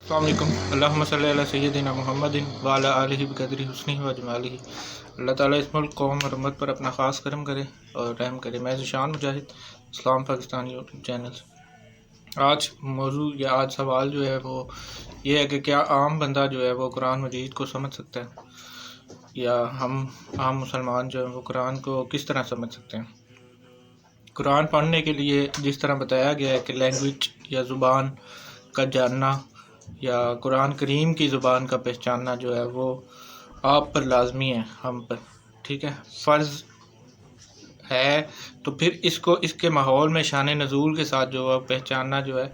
السلام علیکم۔ اللہم صلی علی سیدنا محمد وعلی آلہ بقدر حسنہ و جمالہ۔ اللہ تعالیٰ اس ملک قوم اور امت پر اپنا خاص کرم کرے اور رحم کرے۔ میں ذیشان مجاہد، اسلام پاکستان یوٹیوب چینل سے۔ آج موضوع یا آج سوال جو ہے وہ یہ ہے کہ کیا عام بندہ جو ہے وہ قرآن مجید کو سمجھ سکتا ہے، یا ہم عام مسلمان جو ہیں وہ قرآن کو کس طرح سمجھ سکتے ہیں۔ قرآن پڑھنے کے لیے جس طرح بتایا گیا ہے کہ لینگویج یا زبان کا جاننا یا قرآن کریم کی زبان کا پہچاننا جو ہے وہ آپ پر لازمی ہے، ہم پر، ٹھیک ہے، فرض ہے۔ تو پھر اس کے ماحول میں شان نزول کے ساتھ جو ہے پہچاننا جو ہے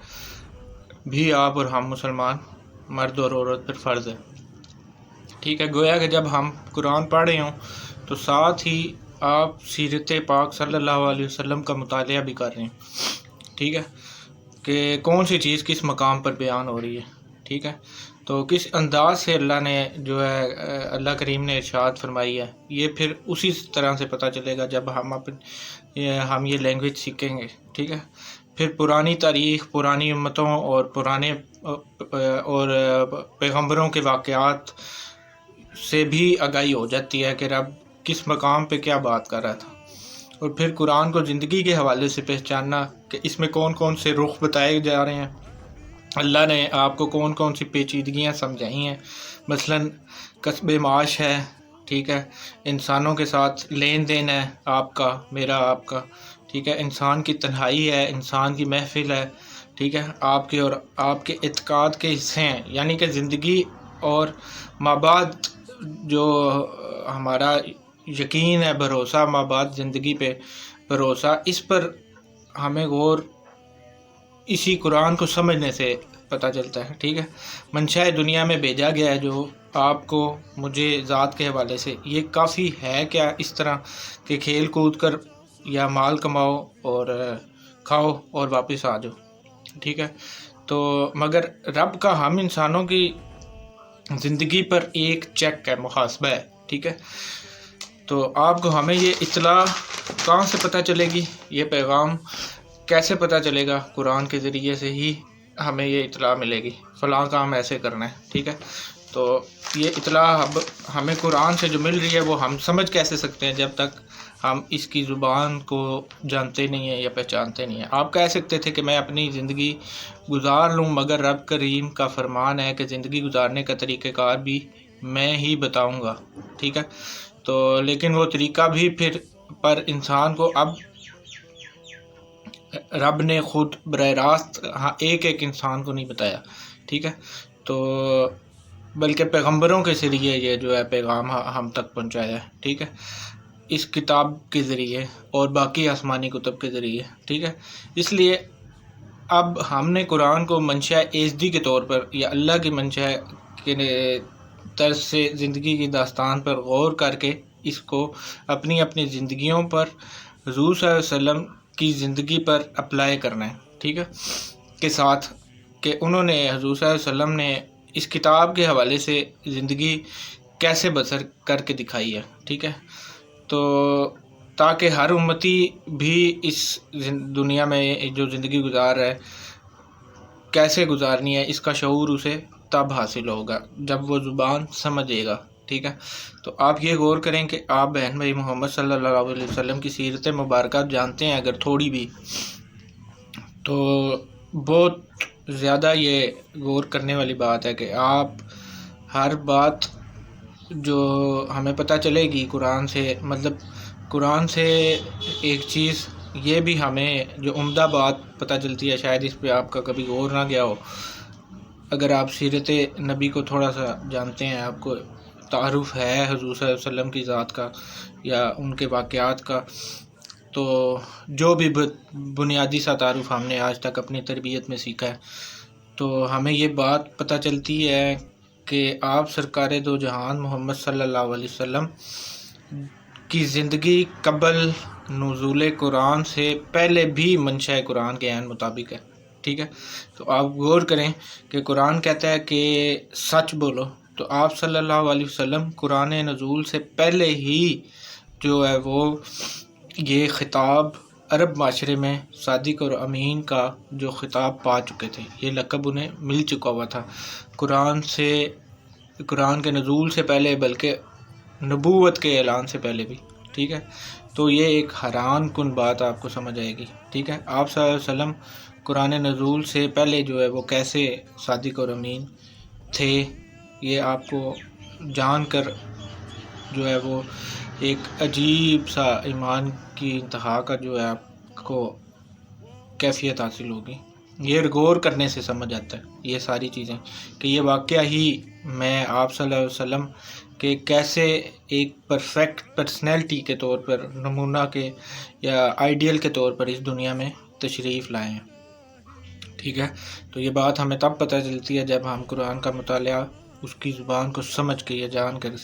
بھی آپ اور ہم مسلمان مرد اور عورت پر فرض ہے، ٹھیک ہے۔ گویا کہ جب ہم قرآن پڑھ رہے ہوں تو ساتھ ہی آپ سیرت پاک صلی اللہ علیہ وسلم کا مطالعہ بھی کر رہے ہیں، ٹھیک ہے، کہ کون سی چیز کس مقام پر بیان ہو رہی ہے، ٹھیک ہے۔ تو کس انداز سے اللہ نے جو ہے اللہ کریم نے ارشاد فرمائی ہے، یہ پھر اسی طرح سے پتہ چلے گا جب ہم یہ لینگویج سیکھیں گے، ٹھیک ہے۔ پھر پرانی تاریخ، پرانی امتوں اور پرانے اور پیغمبروں کے واقعات سے بھی آگاہی ہو جاتی ہے کہ رب کس مقام پہ کیا بات کر رہا تھا۔ اور پھر قرآن کو زندگی کے حوالے سے پہچاننا کہ اس میں کون کون سے رخ بتائے جا رہے ہیں، اللہ نے آپ کو کون کون سی پیچیدگیاں سمجھائی ہیں، مثلاً کسب معاش ہے، ٹھیک ہے، انسانوں کے ساتھ لین دین ہے، آپ کا میرا آپ کا، ٹھیک ہے، انسان کی تنہائی ہے، انسان کی محفل ہے، ٹھیک ہے، آپ کے اور آپ کے اعتقاد کے حصے ہیں، یعنی کہ زندگی اور مابعد جو ہمارا یقین ہے، بھروسہ مابعد زندگی پہ بھروسہ، اس پر ہمیں غور اسی قرآن کو سمجھنے سے پتہ چلتا ہے، ٹھیک ہے۔ منشاء دنیا میں بھیجا گیا ہے جو آپ کو مجھے ذات کے حوالے سے، یہ کافی ہے کیا اس طرح کہ کھیل کود کر یا مال کماؤ اور کھاؤ اور واپس آ جاؤ، ٹھیک ہے۔ تو مگر رب کا ہم انسانوں کی زندگی پر ایک چیک ہے، محاسبہ ہے، ٹھیک ہے۔ تو آپ کو ہمیں یہ اطلاع کہاں سے پتہ چلے گی، یہ پیغام کیسے پتہ چلے گا؟ قرآن کے ذریعے سے ہی ہمیں یہ اطلاع ملے گی، فلاں کام ایسے کرنا ہے، ٹھیک ہے۔ تو یہ اطلاع اب ہمیں قرآن سے جو مل رہی ہے وہ ہم سمجھ کیسے سکتے ہیں جب تک ہم اس کی زبان کو جانتے نہیں ہیں یا پہچانتے نہیں ہیں۔ آپ کہہ سکتے تھے کہ میں اپنی زندگی گزار لوں، مگر رب کریم کا فرمان ہے کہ زندگی گزارنے کا طریقہ کار بھی میں ہی بتاؤں گا، ٹھیک ہے۔ تو لیکن وہ طریقہ بھی پھر پر انسان کو اب رب نے خود براہ راست ایک انسان کو نہیں بتایا، ٹھیک ہے، تو بلکہ پیغمبروں کے ذریعے یہ جو ہے پیغام ہم تک پہنچایا ہے، ٹھیک ہے، اس کتاب کے ذریعے اور باقی آسمانی کتب کے ذریعے، ٹھیک ہے۔ اس لیے اب ہم نے قرآن کو منشاء ایزدی کے طور پر یا اللہ کی منشاء کے طرز سے زندگی کی داستان پر غور کر کے اس کو اپنی زندگیوں پر حضور صلی اللہ علیہ وسلم کی زندگی پر اپلائی کرنا ہے، ٹھیک ہے، کے ساتھ کہ انہوں نے حضور صلی اللہ علیہ وسلم نے اس کتاب کے حوالے سے زندگی کیسے بسر کر کے دکھائی ہے، ٹھیک ہے۔ تو تاکہ ہر امتی بھی اس دنیا میں جو زندگی گزار رہا ہے کیسے گزارنی ہے، اس کا شعور اسے تب حاصل ہوگا جب وہ زبان سمجھے گا، ٹھیک ہے۔ تو آپ یہ غور کریں کہ آپ بہن بھائی محمد صلی اللہ علیہ وسلم کی سیرت مبارکہ جانتے ہیں اگر تھوڑی بھی، تو بہت زیادہ یہ غور کرنے والی بات ہے کہ آپ ہر بات جو ہمیں پتہ چلے گی قرآن سے، مطلب قرآن سے ایک چیز یہ بھی ہمیں جو عمدہ بات پتہ چلتی ہے، شاید اس پہ آپ کا کبھی غور نہ گیا ہو، اگر آپ سیرت نبی کو تھوڑا سا جانتے ہیں، آپ کو تعارف ہے حضور صلی اللہ علیہ وسلم کی ذات کا یا ان کے واقعات کا، تو جو بھی بنیادی سا تعارف ہم نے آج تک اپنی تربیت میں سیکھا ہے، تو ہمیں یہ بات پتہ چلتی ہے کہ آپ سرکار دو جہان محمد صلی اللہ علیہ وسلم کی زندگی قبل نزول قرآن سے پہلے بھی منشاء قرآن کے عین مطابق ہے، ٹھیک ہے۔ تو آپ غور کریں کہ قرآن کہتا ہے کہ سچ بولو، تو آپ صلی اللہ علیہ وسلم قرآن نزول سے پہلے ہی جو ہے وہ یہ خطاب عرب معاشرے میں صادق اور امین کا جو خطاب پا چکے تھے، یہ لقب انہیں مل چکا ہوا تھا قرآن کے نزول سے پہلے، بلکہ نبوت کے اعلان سے پہلے بھی، ٹھیک ہے۔ تو یہ ایک حیران کن بات آپ کو سمجھ آئے گی، ٹھیک ہے۔ آپ صلی اللہ علیہ وسلم قرآن نزول سے پہلے جو ہے وہ کیسے صادق اور امین تھے، یہ آپ کو جان کر جو ہے وہ ایک عجیب سا ایمان کی انتہا کا جو ہے آپ کو کیفیت حاصل ہوگی۔ یہ غور کرنے سے سمجھ آتا ہے یہ ساری چیزیں، کہ یہ واقعہ ہی میں آپ صلی اللہ علیہ وسلم کہ کیسے ایک پرفیکٹ پرسنالٹی کے طور پر، نمونہ کے یا آئیڈیل کے طور پر اس دنیا میں تشریف لائے ہیں، ٹھیک ہے۔ تو یہ بات ہمیں تب پتہ چلتی ہے جب ہم قرآن کا مطالعہ اس کی زبان کو سمجھ کے یا جان کر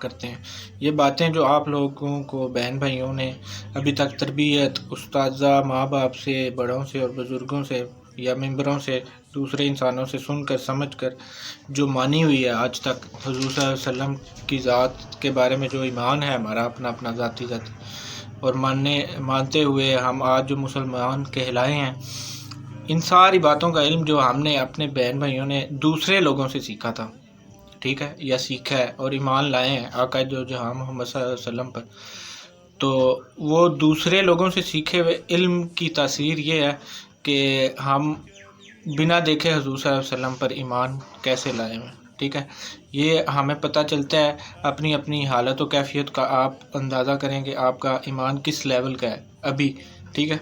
کرتے ہیں۔ یہ باتیں جو آپ لوگوں کو بہن بھائیوں نے ابھی تک تربیت، استاذہ، ماں باپ سے، بڑوں سے اور بزرگوں سے یا ممبروں سے، دوسرے انسانوں سے سن کر سمجھ کر جو مانی ہوئی ہے آج تک، حضور صلی اللہ علیہ وسلم کی ذات کے بارے میں جو ایمان ہے ہمارا اپنا ذاتی اور مانتے ہوئے ہم آج جو مسلمان کہلائے ہیں، ان ساری باتوں کا علم جو ہم نے اپنے بہن بھائیوں نے دوسرے لوگوں سے سیکھا تھا، ٹھیک ہے، یا سیکھا ہے اور ایمان لائے ہیں آقا جو جہاں محمد صلی اللہ علیہ وسلم پر، تو وہ دوسرے لوگوں سے سیکھے ہوئے علم کی تاثیر یہ ہے کہ ہم بنا دیکھے حضور صلی اللہ علیہ وسلم پر ایمان کیسے لائے ہیں، ٹھیک ہے۔ یہ ہمیں پتہ چلتا ہے اپنی اپنی حالت و کیفیت کا آپ اندازہ کریں کہ آپ کا ایمان کس لیول کا ہے ابھی، ٹھیک ہے،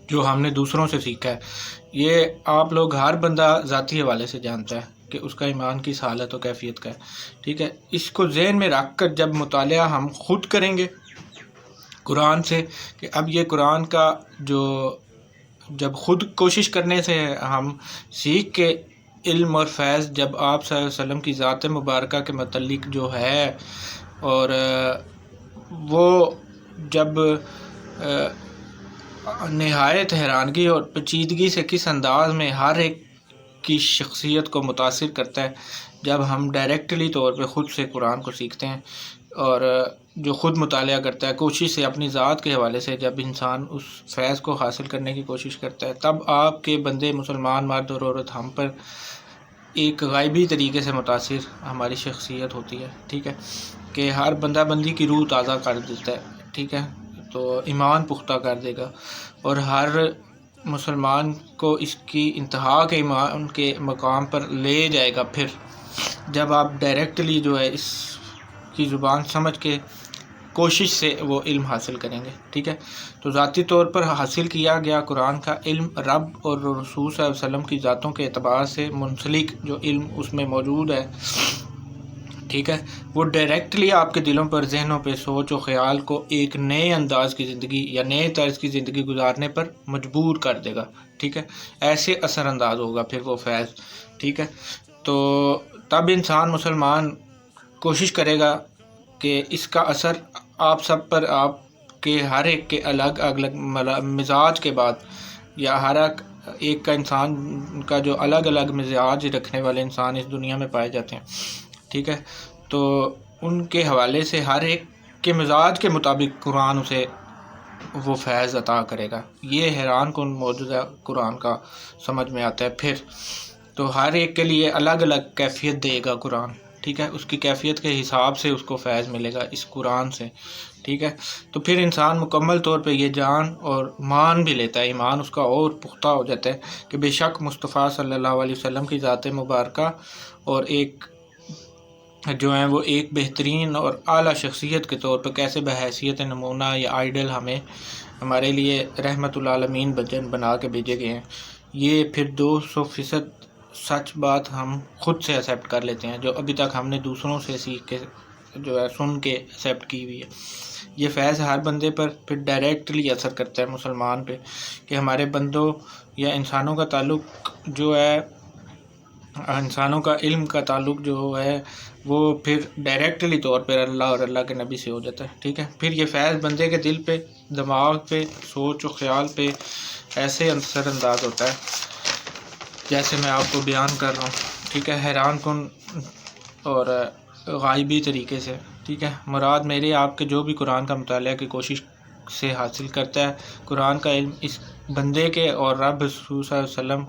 جو ہم نے دوسروں سے سیکھا ہے۔ یہ آپ لوگ ہر بندہ ذاتی حوالے سے جانتا ہے کہ اس کا ایمان کس حالت و کیفیت کا ہے، ٹھیک ہے۔ اس کو ذہن میں رکھ کر جب مطالعہ ہم خود کریں گے قرآن سے، کہ اب یہ قرآن کا جب خود کوشش کرنے سے ہم سیکھ کے علم اور فیض جب آپ صلی اللہ علیہ وسلم کی ذات مبارکہ کے متعلق جو ہے، اور وہ جب نہایت حیرانگی اور پیچیدگی سے کس انداز میں ہر ایک کی شخصیت کو متاثر کرتا ہے، جب ہم ڈائریکٹلی طور پہ خود سے قرآن کو سیکھتے ہیں اور جو خود مطالعہ کرتا ہے کوشش سے اپنی ذات کے حوالے سے، جب انسان اس فیض کو حاصل کرنے کی کوشش کرتا ہے، تب آپ کے بندے مسلمان مرد اور عورت ہم پر ایک غائبی طریقے سے متاثر ہماری شخصیت ہوتی ہے، ٹھیک ہے، کہ ہر بندہ بندی کی روح تازہ کر دیتا ہے، ٹھیک ہے، تو ایمان پختہ کر دے گا، اور ہر مسلمان کو اس کی انتہا کے ایمان کے مقام پر لے جائے گا۔ پھر جب آپ ڈائریکٹلی جو ہے اس کی زبان سمجھ کے کوشش سے وہ علم حاصل کریں گے، ٹھیک ہے۔ تو ذاتی طور پر حاصل کیا گیا قرآن کا علم رب اور رسول صلی اللہ علیہ وسلم کی ذاتوں کے اعتبار سے منسلک جو علم اس میں موجود ہے، ٹھیک ہے، وہ ڈائریکٹلی آپ کے دلوں پر، ذہنوں پہ، سوچ و خیال کو ایک نئے انداز کی زندگی یا نئے طرز کی زندگی گزارنے پر مجبور کر دے گا، ٹھیک ہے، ایسے اثر انداز ہوگا پھر وہ فیض، ٹھیک ہے۔ تو تب انسان مسلمان کوشش کرے گا کہ اس کا اثر آپ سب پر، آپ کے ہر ایک کے الگ الگ مزاج کے بعد، یا ہر ایک کا انسان کا جو الگ الگ مزاج رکھنے والے انسان اس دنیا میں پائے جاتے ہیں، ٹھیک ہے، تو ان کے حوالے سے ہر ایک کے مزاج کے مطابق قرآن اسے وہ فیض عطا کرے گا۔ یہ حیران کن معجزہ قرآن کا سمجھ میں آتا ہے۔ پھر تو ہر ایک کے لیے الگ الگ کیفیت دے گا قرآن، ٹھیک ہے، اس کی کیفیت کے حساب سے اس کو فیض ملے گا اس قرآن سے، ٹھیک ہے۔ تو پھر انسان مکمل طور پہ یہ جان اور مان بھی لیتا ہے، ایمان اس کا اور پختہ ہو جاتا ہے کہ بے شک مصطفیٰ صلی اللہ علیہ وسلم کی ذات مبارکہ اور ایک جو ہیں وہ ایک بہترین اور اعلیٰ شخصیت کے طور پر کیسے بحیثیت نمونہ یا آئیڈل ہمارے لیے رحمت العالمین بنا کے بھیجے گئے ہیں۔ یہ پھر 200% سچ بات ہم خود سے ایکسیپٹ کر لیتے ہیں، جو ابھی تک ہم نے دوسروں سے سیکھ کے جو ہے سن کے ایکسیپٹ کی ہوئی ہے۔ یہ فیض ہر بندے پر پھر ڈائریکٹلی اثر کرتا ہے مسلمان پہ، کہ ہمارے بندوں یا انسانوں کا تعلق جو ہے، انسانوں کا علم کا تعلق جو ہے وہ پھر ڈائریکٹلی طور پر اللہ اور اللہ کے نبی سے ہو جاتا ہے، ٹھیک ہے۔ پھر یہ فیض بندے کے دل پہ، دماغ پہ، سوچ و خیال پہ ایسے اثر انداز ہوتا ہے جیسے میں آپ کو بیان کر رہا ہوں، ٹھیک ہے، حیران کن اور غائبی طریقے سے، ٹھیک ہے۔ مراد میرے آپ کے جو بھی قرآن کا مطالعہ کی کوشش سے حاصل کرتا ہے۔ قرآن کا علم اس بندے کے اور رب رسول صلی اللہ علیہ وسلم